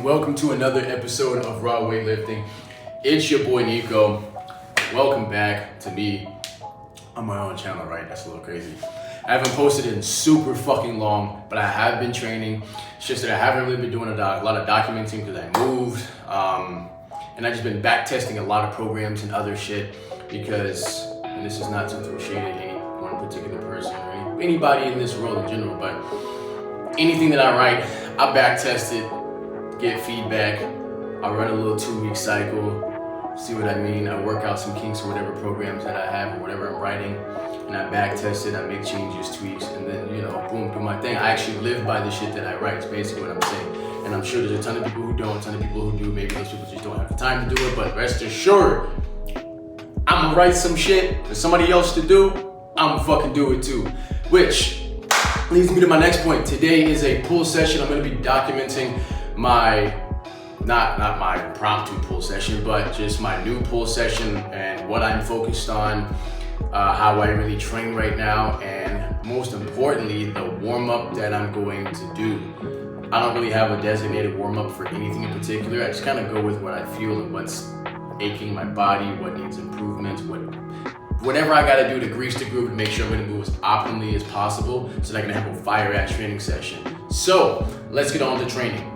and welcome to another episode of Raw Weightlifting. It's your boy Nico. Welcome back to me on my own channel, right? That's a little crazy. I haven't posted in super fucking long, but I have been training. It's just that I haven't really been doing a lot of documenting because I moved. And I've just been back testing a lot of programs and other shit because, and this is not to throw shade at any one particular person or anybody in this world in general, but anything that I write, I back test it, get feedback. I run a little 2-week cycle, see what I mean. I work out some kinks or whatever programs that I have or whatever I'm writing, and I back test it, I make changes, tweaks, and then, boom, do my thing. I actually live by the shit that I write, is basically what I'm saying. And I'm sure there's a ton of people who don't, a ton of people who do. Maybe those people just don't have the time to do it, but rest assured, I'm gonna write some shit for somebody else to do, I'm gonna fucking do it too. Which leads me to my next point. Today is a pull session. I'm gonna be documenting my, not my impromptu pull session, but just my new pull session and what I'm focused on, how I really train right now, and most importantly, the warm-up that I'm going to do. I don't really have a designated warm-up for anything in particular. I just kind of go with what I feel and what's aching my body, what needs improvement, whatever I gotta do to grease the groove to make sure I'm gonna move as optimally as possible so that I can have a fire-ass training session. So, let's get on to training.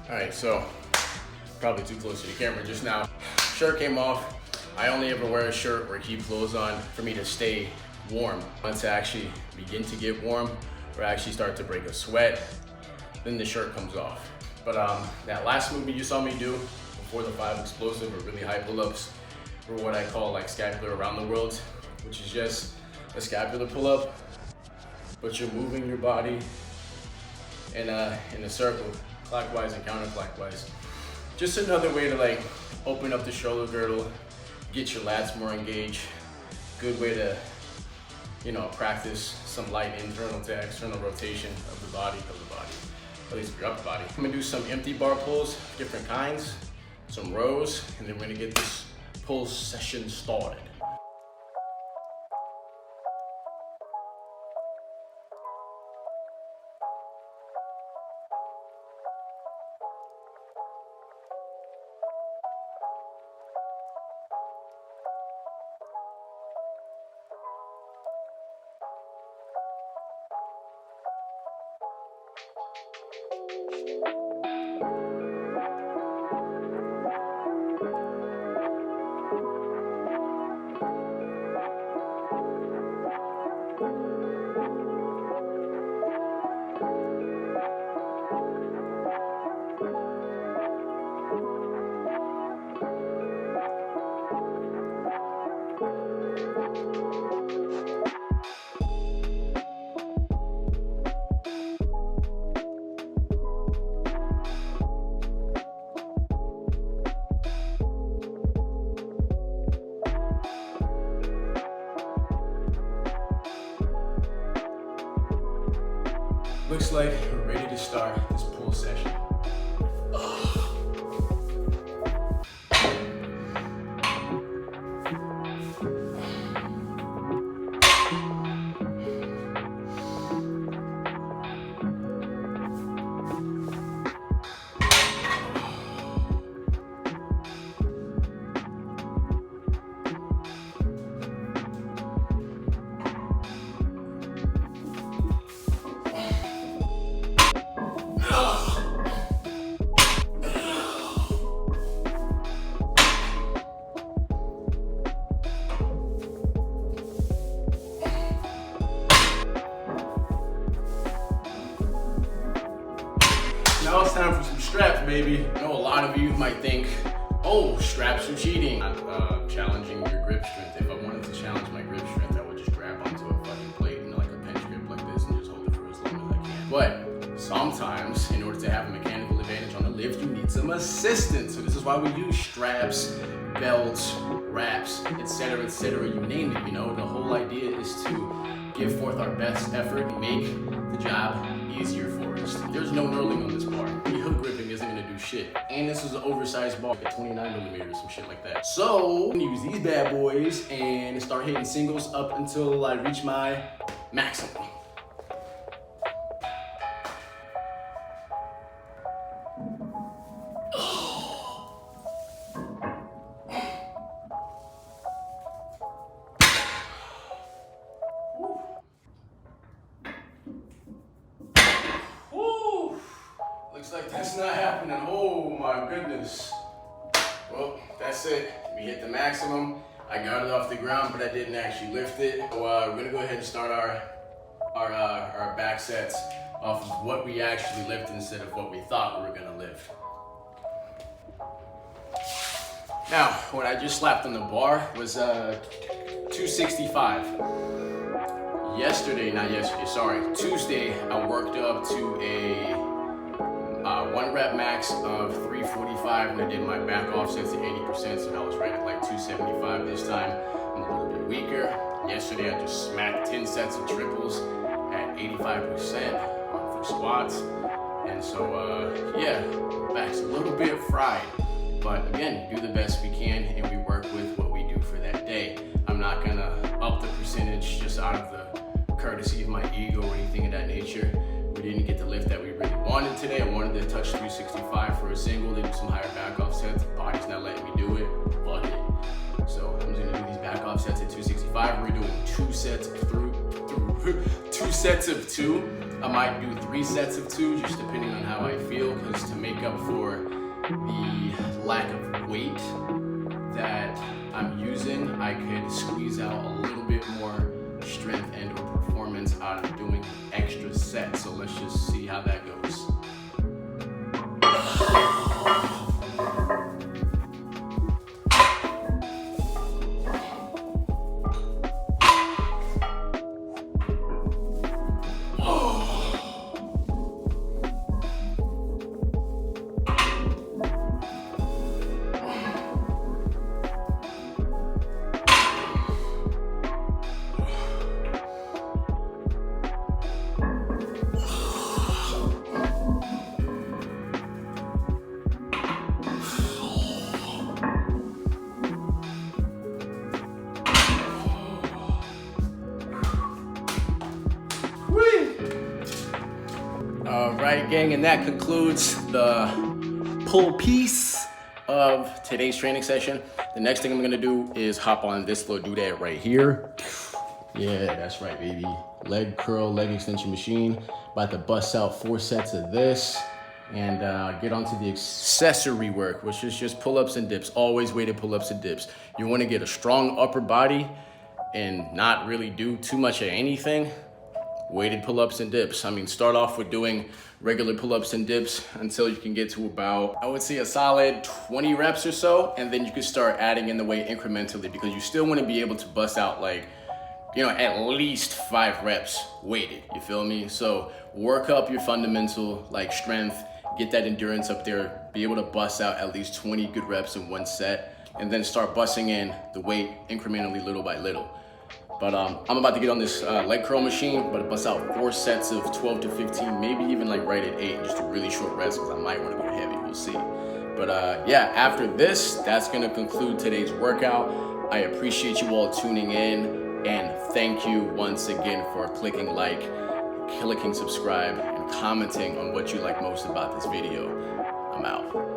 Alright, so probably too close to the camera just now. Shirt came off. I only ever wear a shirt or keep clothes on for me to stay warm. Once I actually begin to get warm or actually start to break a sweat, then the shirt comes off. But that last movement you saw me do before the 5 explosive or really high pull-ups were what I call like scapular around the world, which is just a scapular pull-up, but you're moving your body in a circle, clockwise and counterclockwise. Just another way to like open up the shoulder girdle, get your lats more engaged. Good way to, practice some light internal to external rotation of the body, at least your upper body. I'm gonna do some empty bar pulls, different kinds, some rows, and then we're gonna get this pull session started. looks like we're ready to start this pull session. Now it's time for some straps, baby. I know a lot of you might think, oh, straps are cheating. Challenging your grip strength. If I wanted to challenge my grip strength, I would just grab onto a fucking plate, like a pinch grip like this, and just hold it for as long as I can. But sometimes, in order to have a mechanical advantage on the lift, you need some assistance. So this is why we use straps, belts, wraps, etc., you name it. You know, the whole idea is to give forth our best effort, make the job easier for us. There's no knurling on this bar. The hook gripping isn't gonna do shit. And this is an oversized bar, like a 29mm, some shit like that. So I'm gonna use these bad boys and start hitting singles up until I reach my maximum. Looks like that's not happening. Oh my goodness. Well, that's it. We hit the maximum. I got it off the ground, but I didn't actually lift it. So we're gonna go ahead and start our back sets off of what we actually lifted instead of what we thought we were gonna lift. Now, what I just slapped on the bar was 265. Tuesday, I worked up to a 1 rep max of 345, and I did my back offsets at 80%, so I was right at like 275 this time. I'm a little bit weaker. Yesterday, I just smacked 10 sets of triples at 85% for squats. And so, yeah, back's a little bit fried. But again, do the best we can, and we work with what we do for that day. I'm not gonna up the percentage just out of the courtesy of my ego or anything of that nature. We didn't get the lift that we really wanted today. I wanted to touch 365 for a single, to do some higher back offsets. Body's not letting me do it. Fuck it. So I'm just gonna do these back offsets at 265. We're doing 2 sets of 2 sets of 2. I might do 3 sets of 2, just depending on how I feel, because to make up for the lack of weight that I'm using, I could squeeze out a little bit more strength and or performance out of doing extra sets. So let's just see how that goes. Alright, gang, and that concludes the pull piece of today's training session. The next thing I'm gonna do is hop on this little doodad right here. Yeah, that's right, baby. Leg curl, leg extension machine. About to bust out 4 sets of this and get onto the accessory work, which is just pull-ups and dips. Always weighted pull-ups and dips. You wanna get a strong upper body and not really do too much of anything. Weighted pull-ups and dips. I mean, start off with doing regular pull-ups and dips until you can get to about, I would say, a solid 20 reps or so, and then you can start adding in the weight incrementally, because you still want to be able to bust out, like, you know, at least 5 reps weighted, you feel me? So work up your fundamental, like, strength, get that endurance up there, be able to bust out at least 20 good reps in one set, and then start busting in the weight incrementally little by little. But I'm about to get on this leg curl machine, but it busts out 4 sets of 12 to 15, maybe even like right at 8, just a really short rest because I might want to go heavy, we'll see. But yeah, after this, that's gonna conclude today's workout. I appreciate you all tuning in, and thank you once again for clicking like, clicking subscribe, and commenting on what you like most about this video. I'm out.